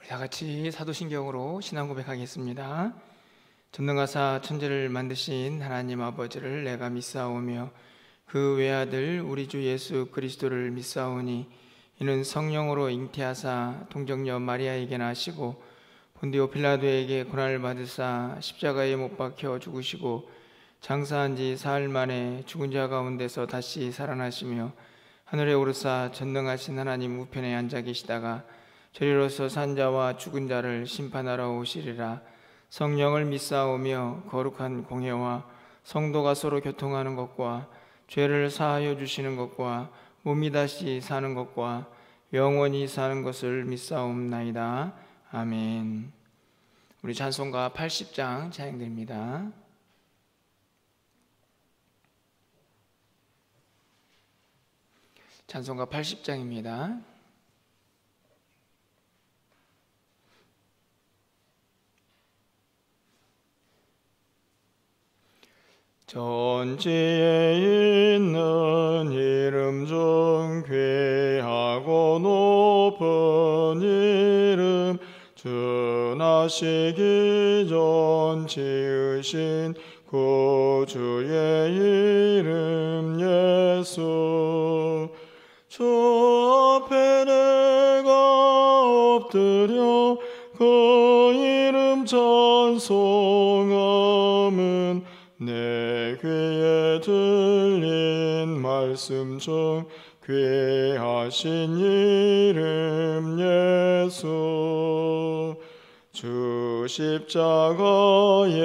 다 같이 사도신경으로 신앙 고백하겠습니다. 전능하사 천지를 만드신 하나님 아버지를 내가 믿사오며 그 외아들 우리 주 예수 그리스도를 믿사오니 이는 성령으로 잉태하사 동정녀 마리아에게 나시고 본디오 빌라도에게 고난을 받으사 십자가에 못 박혀 죽으시고 장사한 지 사흘 만에 죽은 자 가운데서 다시 살아나시며 하늘에 오르사 전능하신 하나님 우편에 앉아 계시다가 저리로서 산 자와 죽은 자를 심판하러 오시리라. 성령을 믿사오며 거룩한 공회와 성도가 서로 교통하는 것과 죄를 사하여 주시는 것과 몸이 다시 사는 것과 영원히 사는 것을 믿사옵나이다. 아멘. 우리 찬송가 80장 찬양드립니다. 찬송가 80장입니다. 전지에 있는 이름 중 귀하고 높은 이름 준하시기 전 지으신 구주의 이름 예수 주 앞에 내가 엎드려 그 이름 찬송함은 내 귀에 들린 말씀 중 귀하신 이름 예수 주 십자가에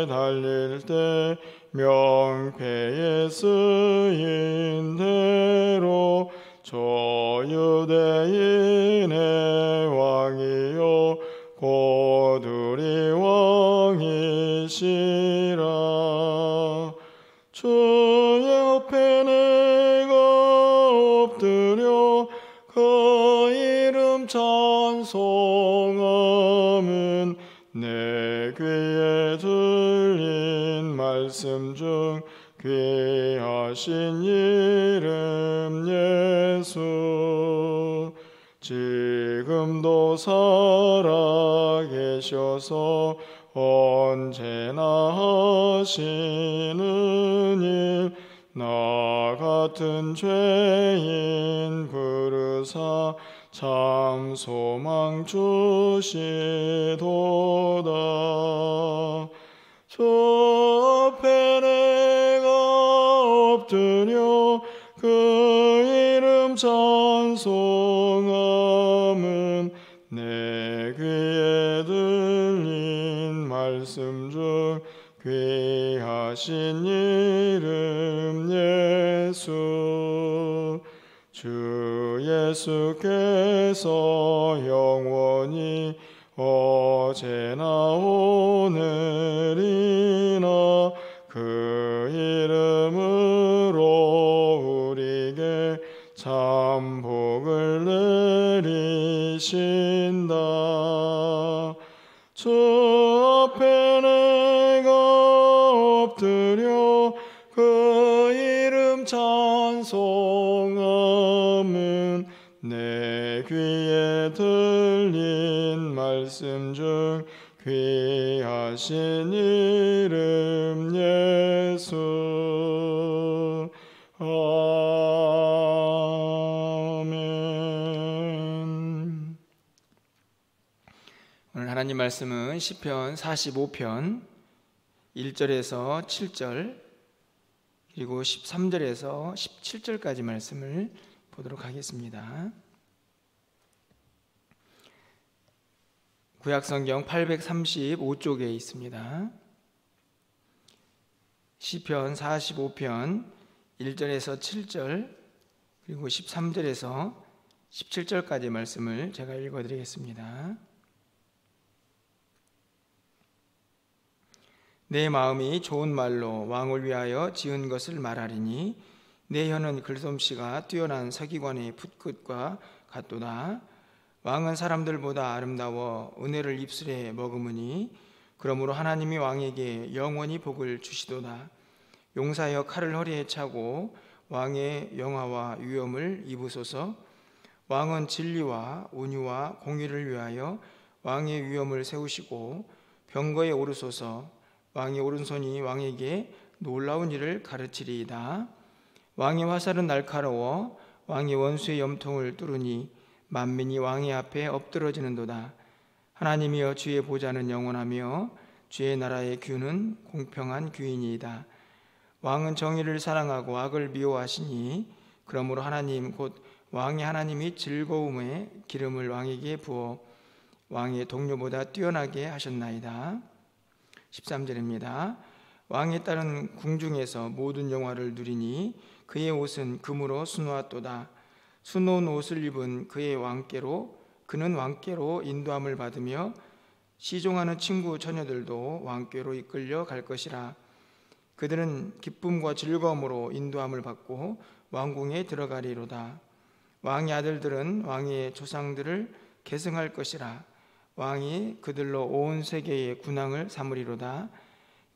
달릴 때 명패에 쓰인 대로 저 유대인의 왕이요 곧 우리 왕이시라. 주의 앞에 내가 엎드려 그 이름 찬송함은 내 귀에 들린 말씀 중 귀하신 이름 예수 지금도 살아계셔서 언제나 하시는 일 나 같은 죄인 부르사 참 소망 주시도다. 주 앞에 내가 엎드려 그 이름 찬송함은 내 귀에 들린 말씀 중 귀하신 이름 예수 주 예수께서 영원히 어제나 오늘이나 그 이름으로 우리에게 참 복을 내리신다. 주 앞에 내가 엎드려 그 이름 찬송함은 내 귀에 들린 말씀 중 귀하신 이름 예수 아멘. 오늘 하나님 말씀은 시편 45편 1절에서 7절 그리고 13절에서 17절까지 말씀을 보도록 하겠습니다. 구약성경 835쪽에 있습니다. 시편 45편 1절에서 7절 그리고 13절에서 17절까지 말씀을 제가 읽어드리겠습니다. 내 마음이 좋은 말로 왕을 위하여 지은 것을 말하리니 내 혀는 글솜씨가 뛰어난 서기관의 붓끝과 같도다. 왕은 사람들보다 아름다워 은혜를 입술에 머금으니 그러므로 하나님이 왕에게 영원히 복을 주시도다. 용사여 칼을 허리에 차고 왕의 영화와 위엄을 입으소서. 왕은 진리와 온유와 공의를 위하여 왕의 위엄을 세우시고 병거에 오르소서. 왕의 오른손이 왕에게 놀라운 일을 가르치리이다. 왕의 화살은 날카로워 왕의 원수의 염통을 뚫으니 만민이 왕의 앞에 엎드러지는도다. 하나님이여, 주의 보좌는 영원하며 주의 나라의 규는 공평한 규이니이다. 왕은 정의를 사랑하고 악을 미워하시니 그러므로 하나님 곧 왕의 하나님이 즐거움의 기름을 왕에게 부어 왕의 동료보다 뛰어나게 하셨나이다. 13절입니다. 왕에 따른 궁중에서 모든 영화를 누리니 그의 옷은 금으로 수놓았도다. 수놓은 옷을 입은 그는 왕께로 인도함을 받으며 시종하는 친구 처녀들도 왕께로 이끌려 갈 것이라. 그들은 기쁨과 즐거움으로 인도함을 받고 왕궁에 들어가리로다. 왕의 아들들은 왕의 조상들을 계승할 것이라. 왕이 그들로 온 세계의 군왕을 삼으리로다.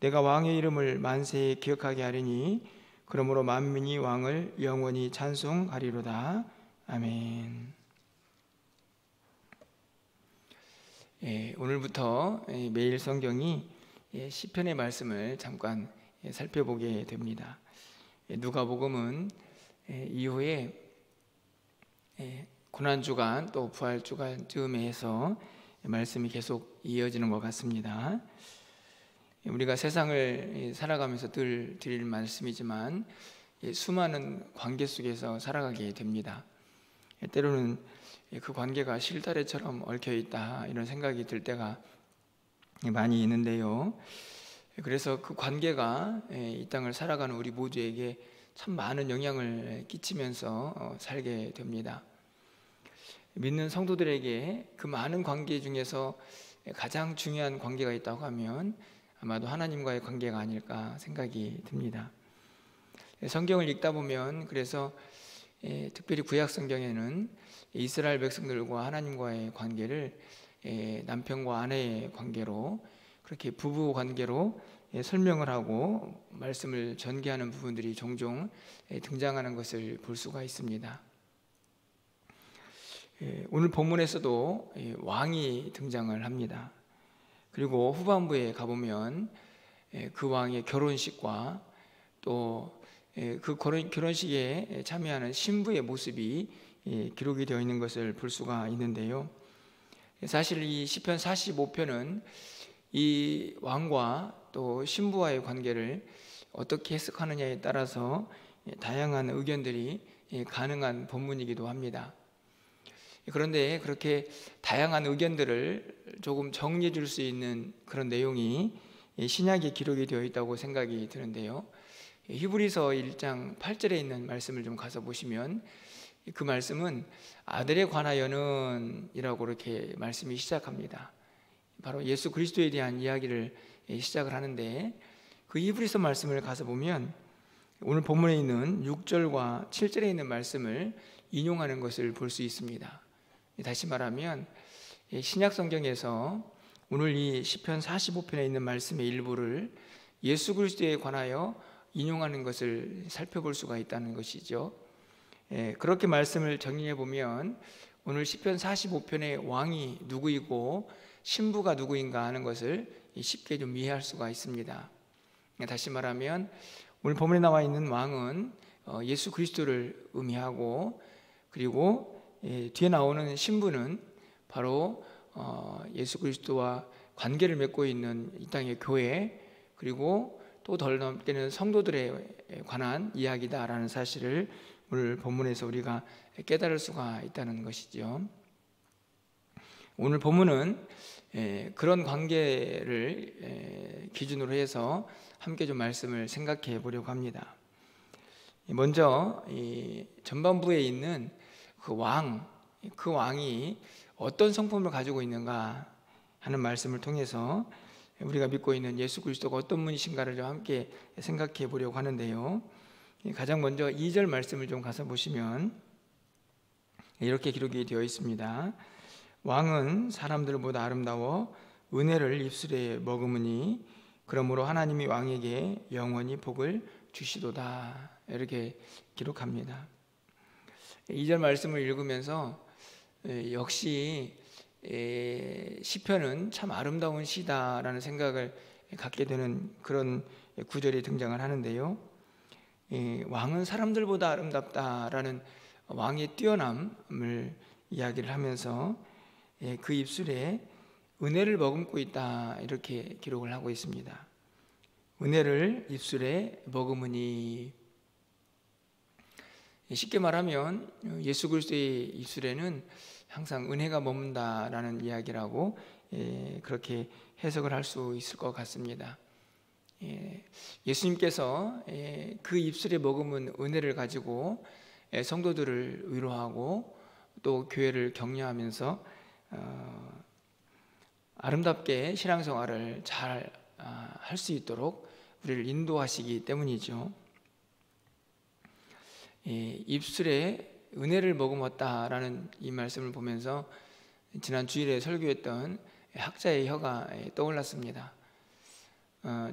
내가 왕의 이름을 만세에 기억하게 하리니 그러므로 만민이 왕을 영원히 찬송하리로다. 아멘. 오늘부터 매일 성경이 시편의 말씀을 잠깐 살펴보게 됩니다. 누가복음은 이후에 고난주간 또 부활주간쯤에 해서 말씀이 계속 이어지는 것 같습니다. 우리가 세상을 살아가면서 늘 드릴 말씀이지만 수많은 관계 속에서 살아가게 됩니다. 때로는 그 관계가 실타래처럼 얽혀있다 이런 생각이 들 때가 많이 있는데요. 그래서 그 관계가 이 땅을 살아가는 우리 모두에게 참 많은 영향을 끼치면서 살게 됩니다. 믿는 성도들에게 그 많은 관계 중에서 가장 중요한 관계가 있다고 하면 아마도 하나님과의 관계가 아닐까 생각이 듭니다. 성경을 읽다 보면 그래서 특별히 구약 성경에는 이스라엘 백성들과 하나님과의 관계를 남편과 아내의 관계로, 그렇게 부부 관계로 설명을 하고 말씀을 전개하는 부분들이 종종 등장하는 것을 볼 수가 있습니다. 오늘 본문에서도 왕이 등장을 합니다. 그리고 후반부에 가보면 그 왕의 결혼식과 또 그 결혼식에 참여하는 신부의 모습이 기록이 되어 있는 것을 볼 수가 있는데요. 사실 이 시편 45편은 이 왕과 또 신부와의 관계를 어떻게 해석하느냐에 따라서 다양한 의견들이 가능한 본문이기도 합니다. 그런데 그렇게 다양한 의견들을 조금 정리해 줄 수 있는 그런 내용이 신약에 기록이 되어 있다고 생각이 드는데요. 히브리서 1장 8절에 있는 말씀을 좀 가서 보시면 그 말씀은 아들에 관하여는 이라고 이렇게 말씀이 시작합니다. 바로 예수 그리스도에 대한 이야기를 시작을 하는데, 그 히브리서 말씀을 가서 보면 오늘 본문에 있는 6절과 7절에 있는 말씀을 인용하는 것을 볼 수 있습니다. 다시 말하면 신약 성경에서 오늘 이 시편 45편에 있는 말씀의 일부를 예수 그리스도에 관하여 인용하는 것을 살펴볼 수가 있다는 것이죠. 그렇게 말씀을 정리해 보면 오늘 시편 45편의 왕이 누구이고 신부가 누구인가 하는 것을 쉽게 좀 이해할 수가 있습니다. 다시 말하면 오늘 본문에 나와 있는 왕은 예수 그리스도를 의미하고, 그리고 뒤에 나오는 신부는 바로 예수 그리스도와 관계를 맺고 있는 이 땅의 교회, 그리고 또 덜 넘게는 성도들에 관한 이야기다라는 사실을 오늘 본문에서 우리가 깨달을 수가 있다는 것이죠. 오늘 본문은 그런 관계를 기준으로 해서 함께 좀 말씀을 생각해 보려고 합니다. 먼저 이 전반부에 있는 그 왕이 어떤 성품을 가지고 있는가 하는 말씀을 통해서 우리가 믿고 있는 예수 그리스도가 어떤 분이신가를 좀 함께 생각해 보려고 하는데요. 가장 먼저 2절 말씀을 좀 가서 보시면 이렇게 기록이 되어 있습니다. 왕은 사람들보다 아름다워 은혜를 입술에 머금으니 그러므로 하나님이 왕에게 영원히 복을 주시도다, 이렇게 기록합니다. 2절 말씀을 읽으면서 역시 시편은 참 아름다운 시다라는 생각을 갖게 되는 그런 구절이 등장을 하는데요. 왕은 사람들보다 아름답다라는 왕의 뛰어남을 이야기를 하면서 그 입술에 은혜를 머금고 있다 이렇게 기록을 하고 있습니다. 은혜를 입술에 머금으니, 쉽게 말하면 예수 그리스도의 입술에는 항상 은혜가 머문다라는 이야기라고 그렇게 해석을 할 수 있을 것 같습니다. 예수님께서 그 입술에 머금은 은혜를 가지고 성도들을 위로하고 또 교회를 격려하면서 아름답게 신앙생활을 잘 할 수 있도록 우리를 인도하시기 때문이죠. 입술에 은혜를 머금었다라는 이 말씀을 보면서 지난 주일에 설교했던 학자의 혀가 떠올랐습니다.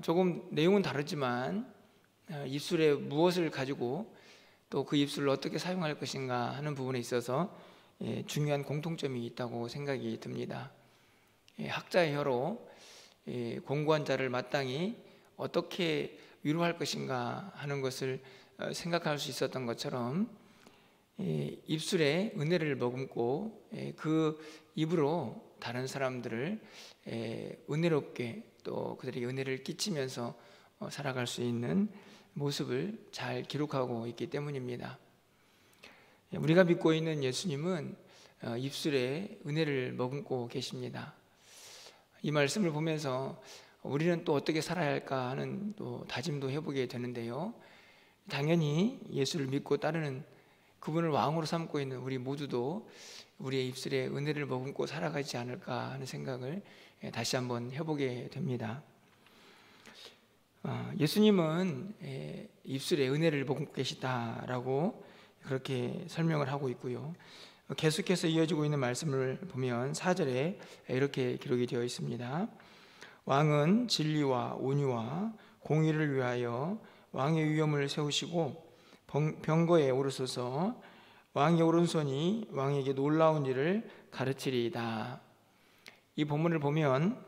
조금 내용은 다르지만 입술에 무엇을 가지고 또 그 입술을 어떻게 사용할 것인가 하는 부분에 있어서 중요한 공통점이 있다고 생각이 듭니다. 학자의 혀로 공고한 자를 마땅히 어떻게 위로할 것인가 하는 것을 생각할 수 있었던 것처럼 입술에 은혜를 머금고 그 입으로 다른 사람들을 은혜롭게 또 그들에게 은혜를 끼치면서 살아갈 수 있는 모습을 잘 기록하고 있기 때문입니다. 우리가 믿고 있는 예수님은 입술에 은혜를 머금고 계십니다. 이 말씀을 보면서 우리는 또 어떻게 살아야 할까 하는 또 다짐도 해보게 되는데요. 당연히 예수를 믿고 따르는 그분을 왕으로 삼고 있는 우리 모두도 우리의 입술에 은혜를 머금고 살아가지 않을까 하는 생각을 다시 한번 해보게 됩니다. 예수님은 입술에 은혜를 머금고 계시다라고 그렇게 설명을 하고 있고요. 계속해서 이어지고 있는 말씀을 보면 4절에 이렇게 기록이 되어 있습니다. 왕은 진리와 온유와 공의를 위하여 왕의 위엄을 세우시고 병거에 오르소서 왕의 오른손이 왕에게 놀라운 일을 가르치리이다. 이 본문을 보면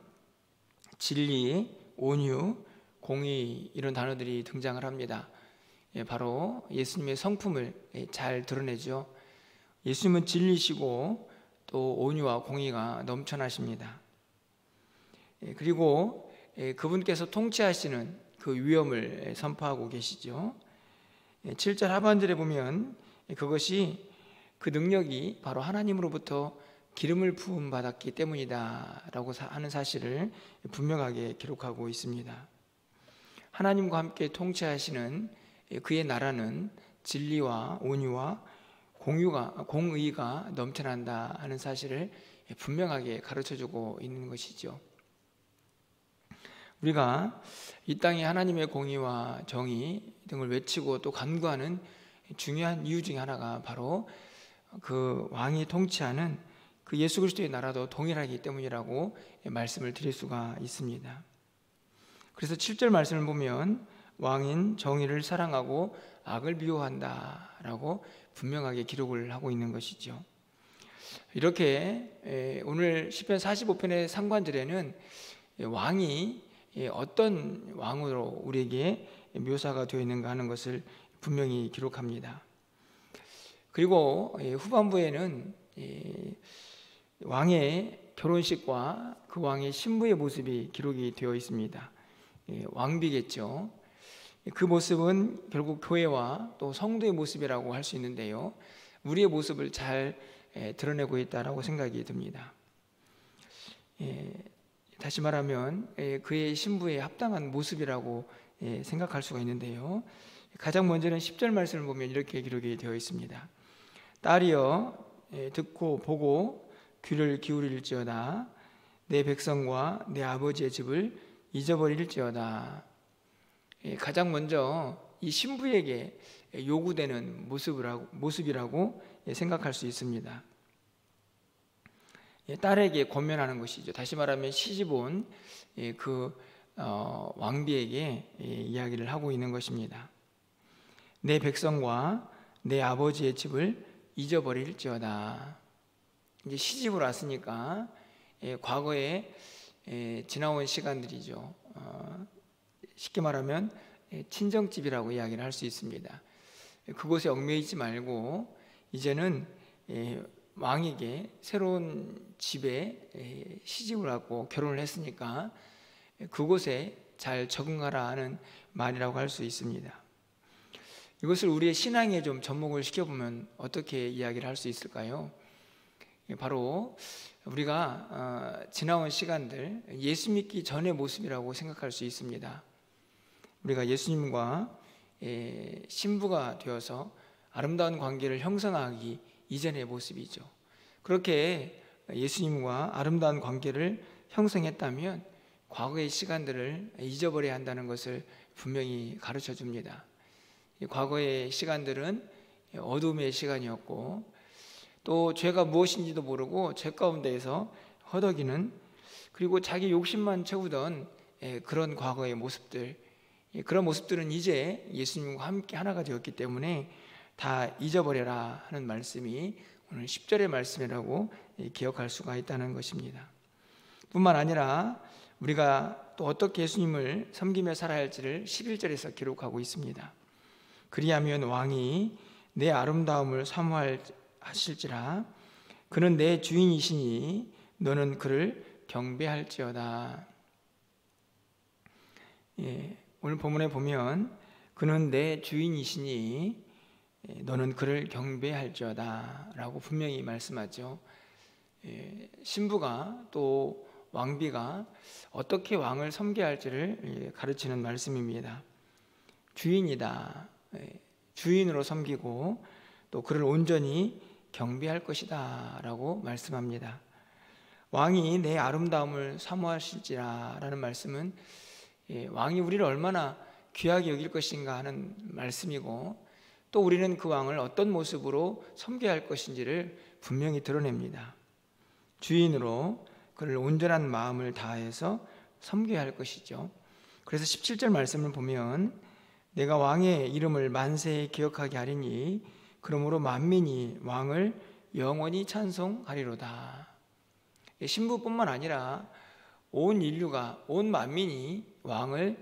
진리, 온유, 공의 이런 단어들이 등장을 합니다. 바로 예수님의 성품을 잘 드러내죠. 예수님은 진리시고 또 온유와 공의가 넘쳐나십니다. 그리고 그분께서 통치하시는 그 위엄을 선포하고 계시죠. 7절 하반절에 보면 그것이 그 능력이 바로 하나님으로부터 기름을 부음 받았기 때문이다 라고 하는 사실을 분명하게 기록하고 있습니다. 하나님과 함께 통치하시는 그의 나라는 진리와 온유와 공의가 넘쳐난다 하는 사실을 분명하게 가르쳐주고 있는 것이죠. 우리가 이 땅에 하나님의 공의와 정의 등을 외치고 또 간구하는 중요한 이유 중에 하나가 바로 그 왕이 통치하는 그 예수 그리스도의 나라도 동일하기 때문이라고 말씀을 드릴 수가 있습니다. 그래서 7절 말씀을 보면 왕인 정의를 사랑하고 악을 미워한다라고 분명하게 기록을 하고 있는 것이죠. 이렇게 오늘 시편 45편의 상관절에는 왕이 어떤 왕으로 우리에게 묘사가 되어 있는가 하는 것을 분명히 기록합니다. 그리고 후반부에는 왕의 결혼식과 그 왕의 신부의 모습이 기록이 되어 있습니다. 왕비겠죠. 그 모습은 결국 교회와 또 성도의 모습이라고 할 수 있는데요. 우리의 모습을 잘 드러내고 있다라고 생각이 듭니다. 다시 말하면 그의 신부에 합당한 모습이라고 생각할 수가 있는데요. 가장 먼저는 10절 말씀을 보면 이렇게 기록이 되어 있습니다. 딸이여 듣고 보고 귀를 기울일지어다. 내 백성과 내 아버지의 집을 잊어버릴지어다. 가장 먼저 이 신부에게 요구되는 모습이라고 생각할 수 있습니다. 딸에게 권면하는 것이죠. 다시 말하면 시집온 그 왕비에게 이야기를 하고 있는 것입니다. 내 백성과 내 아버지의 집을 잊어버릴지어다. 이제 시집을 왔으니까 과거에 지나온 시간들이죠. 쉽게 말하면 친정집이라고 이야기를 할 수 있습니다. 그곳에 얽매이지 말고 이제는 왕에게 새로운 집에 시집을 하고 결혼을 했으니까 그곳에 잘 적응하라 하는 말이라고 할 수 있습니다. 이것을 우리의 신앙에 좀 접목을 시켜보면 어떻게 이야기를 할 수 있을까요? 바로 우리가 지나온 시간들, 예수 믿기 전의 모습이라고 생각할 수 있습니다. 우리가 예수님과 신부가 되어서 아름다운 관계를 형성하기 이전의 모습이죠. 그렇게 예수님과 아름다운 관계를 형성했다면 과거의 시간들을 잊어버려야 한다는 것을 분명히 가르쳐 줍니다. 과거의 시간들은 어둠의 시간이었고, 또 죄가 무엇인지도 모르고 죄 가운데에서 허덕이는, 그리고 자기 욕심만 채우던 그런 과거의 모습들, 그런 모습들은 이제 예수님과 함께 하나가 되었기 때문에 다 잊어버려라 하는 말씀이 오늘 10절의 말씀이라고 기억할 수가 있다는 것입니다. 뿐만 아니라 우리가 또 어떻게 예수님을 섬기며 살아야 할지를 11절에서 기록하고 있습니다. 그리하면 왕이 내 아름다움을 사모하실지라, 그는 내 주인이시니 너는 그를 경배할지어다. 오늘 본문에 보면 그는 내 주인이시니 너는 그를 경배할지어다 라고 분명히 말씀하죠. 신부가 또 왕비가 어떻게 왕을 섬겨야 할지를 가르치는 말씀입니다. 주인이다, 주인으로 섬기고 또 그를 온전히 경배할 것이다 라고 말씀합니다. 왕이 내 아름다움을 사모하실지라 라는 말씀은 왕이 우리를 얼마나 귀하게 여길 것인가 하는 말씀이고, 또 우리는 그 왕을 어떤 모습으로 섬겨야 할 것인지를 분명히 드러냅니다. 주인으로 그를 온전한 마음을 다해서 섬겨야 할 것이죠. 그래서 17절 말씀을 보면 내가 왕의 이름을 만세에 기억하게 하리니 그러므로 만민이 왕을 영원히 찬송하리로다. 신부뿐만 아니라 온 인류가, 온 만민이 왕을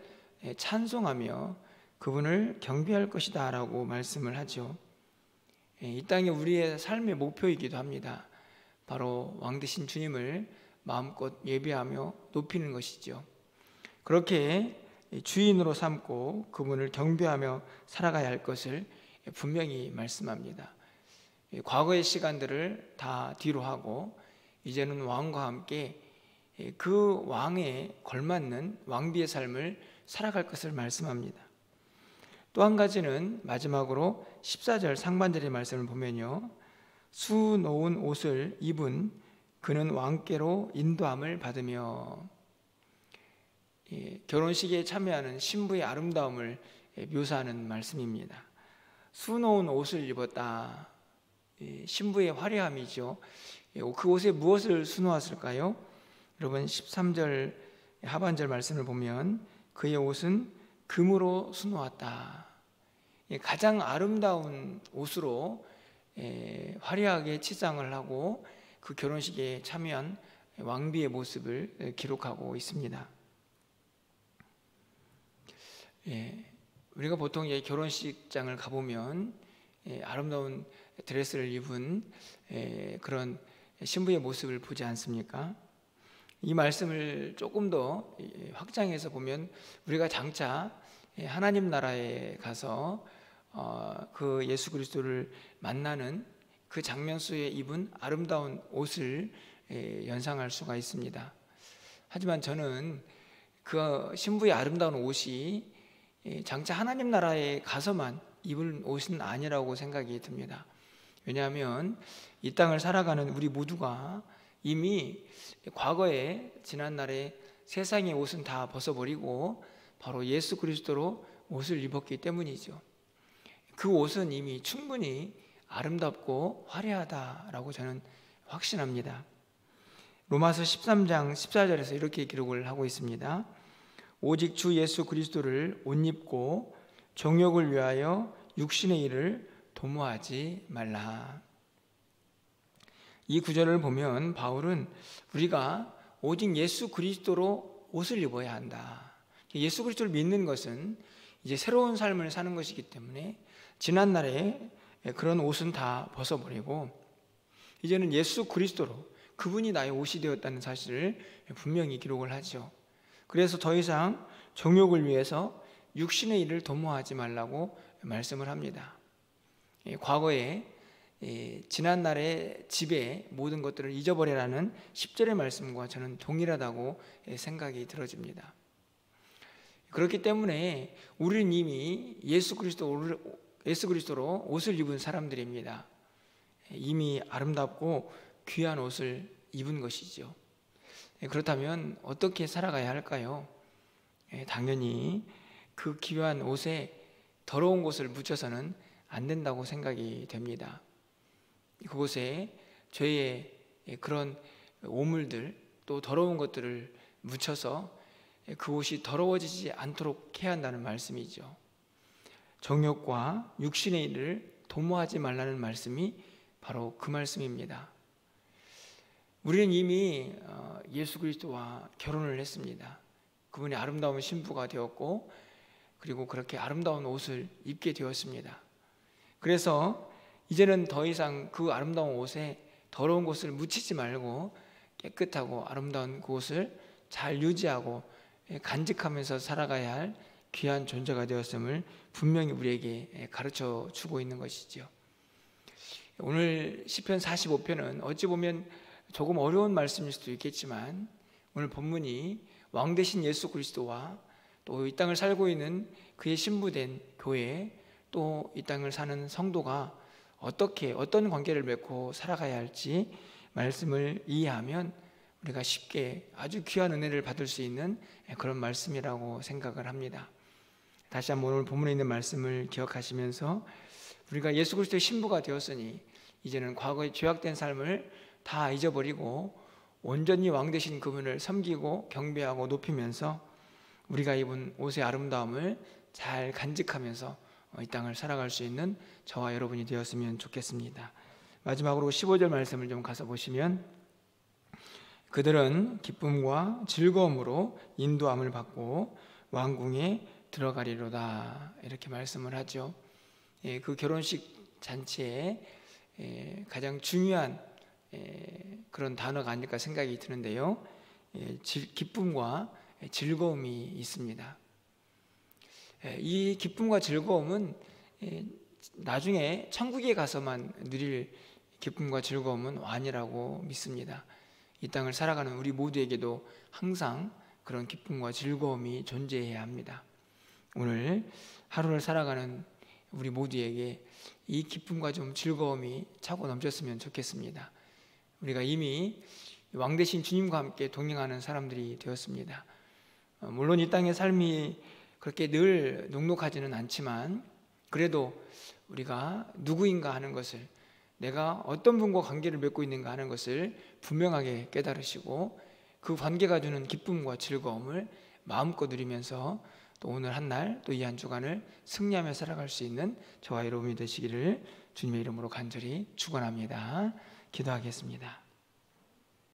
찬송하며 그분을 경배할 것이다 라고 말씀을 하죠. 이 땅이 우리의 삶의 목표이기도 합니다. 바로 왕 되신 주님을 마음껏 예배하며 높이는 것이죠. 그렇게 주인으로 삼고 그분을 경배하며 살아가야 할 것을 분명히 말씀합니다. 과거의 시간들을 다 뒤로 하고 이제는 왕과 함께 그 왕에 걸맞는 왕비의 삶을 살아갈 것을 말씀합니다. 또 한 가지는 마지막으로 14절 상반절의 말씀을 보면요, 수놓은 옷을 입은 그는 왕께로 인도함을 받으며, 결혼식에 참여하는 신부의 아름다움을 묘사하는 말씀입니다. 수놓은 옷을 입었다, 신부의 화려함이죠. 그 옷에 무엇을 수놓았을까요? 여러분 13절 하반절 말씀을 보면 그의 옷은 금으로 수놓았다. 가장 아름다운 옷으로 화려하게 치장을 하고 그 결혼식에 참여한 왕비의 모습을 기록하고 있습니다. 우리가 보통 결혼식장을 가보면 아름다운 드레스를 입은 그런 신부의 모습을 보지 않습니까? 이 말씀을 조금 더 확장해서 보면 우리가 장차 하나님 나라에 가서 그 예수 그리스도를 만나는 그 장면 속에 입은 아름다운 옷을 연상할 수가 있습니다. 하지만 저는 그 신부의 아름다운 옷이 장차 하나님 나라에 가서만 입을 옷은 아니라고 생각이 듭니다. 왜냐하면 이 땅을 살아가는 우리 모두가 이미 과거에 지난날에 세상의 옷은 다 벗어버리고 바로 예수 그리스도로 옷을 입었기 때문이죠. 그 옷은 이미 충분히 아름답고 화려하다라고 저는 확신합니다. 로마서 13장 14절에서 이렇게 기록을 하고 있습니다. 오직 주 예수 그리스도를 옷 입고 정욕을 위하여 육신의 일을 도모하지 말라. 이 구절을 보면 바울은 우리가 오직 예수 그리스도로 옷을 입어야 한다. 예수 그리스도를 믿는 것은 이제 새로운 삶을 사는 것이기 때문에 지난날에 그런 옷은 다 벗어버리고 이제는 예수 그리스도로 그분이 나의 옷이 되었다는 사실을 분명히 기록을 하죠. 그래서 더 이상 정욕을 위해서 육신의 일을 도모하지 말라고 말씀을 합니다. 과거에 지난날의 지배의 모든 것들을 잊어버리라는 10절의 말씀과 저는 동일하다고 생각이 들어집니다. 그렇기 때문에 우리는 이미 예수 그리스도로 옷을 입은 사람들입니다. 이미 아름답고 귀한 옷을 입은 것이죠. 그렇다면 어떻게 살아가야 할까요? 당연히 그 귀한 옷에 더러운 것을 묻혀서는 안 된다고 생각이 됩니다. 그곳에 죄의 그런 오물들 또 더러운 것들을 묻혀서 그 옷이 더러워지지 않도록 해야 한다는 말씀이죠. 정욕과 육신의 일을 도모하지 말라는 말씀이 바로 그 말씀입니다. 우리는 이미 예수 그리스도와 결혼을 했습니다. 그분이 아름다운 신부가 되었고 그리고 그렇게 아름다운 옷을 입게 되었습니다. 그래서 이제는 더 이상 그 아름다운 옷에 더러운 것을 묻히지 말고 깨끗하고 아름다운 그 옷을 잘 유지하고 간직하면서 살아가야 할 귀한 존재가 되었음을 분명히 우리에게 가르쳐 주고 있는 것이죠. 오늘 시편 45편은 어찌 보면 조금 어려운 말씀일 수도 있겠지만 오늘 본문이 왕 되신 예수 그리스도와 또 이 땅을 살고 있는 그의 신부된 교회 또 이 땅을 사는 성도가 어떤 관계를 맺고 살아가야 할지 말씀을 이해하면 우리가 쉽게 아주 귀한 은혜를 받을 수 있는 그런 말씀이라고 생각을 합니다. 다시 한번 오늘 본문에 있는 말씀을 기억하시면서 우리가 예수 그리스도의 신부가 되었으니 이제는 과거의 죄악된 삶을 다 잊어버리고 온전히 왕 되신 그분을 섬기고 경배하고 높이면서 우리가 입은 옷의 아름다움을 잘 간직하면서 이 땅을 살아갈 수 있는 저와 여러분이 되었으면 좋겠습니다. 마지막으로 15절 말씀을 좀 가서 보시면 그들은 기쁨과 즐거움으로 인도함을 받고 왕궁에 들어가리로다 이렇게 말씀을 하죠. 그 결혼식 잔치에 가장 중요한 그런 단어가 아닐까 생각이 드는데요. 기쁨과 즐거움이 있습니다. 이 기쁨과 즐거움은 나중에 천국에 가서만 누릴 기쁨과 즐거움은 아니라고 믿습니다. 이 땅을 살아가는 우리 모두에게도 항상 그런 기쁨과 즐거움이 존재해야 합니다. 오늘 하루를 살아가는 우리 모두에게 이 기쁨과 좀 즐거움이 차고 넘쳤으면 좋겠습니다. 우리가 이미 왕 되신 주님과 함께 동행하는 사람들이 되었습니다. 물론 이 땅의 삶이 그렇게 늘 녹록하지는 않지만 그래도 우리가 누구인가 하는 것을 내가 어떤 분과 관계를 맺고 있는가 하는 것을 분명하게 깨달으시고 그 관계가 주는 기쁨과 즐거움을 마음껏 누리면서 또 오늘 한 날 또 이 한 주간을 승리하며 살아갈 수 있는 저와 여러분이 되시기를 주님의 이름으로 간절히 축원합니다. 기도하겠습니다.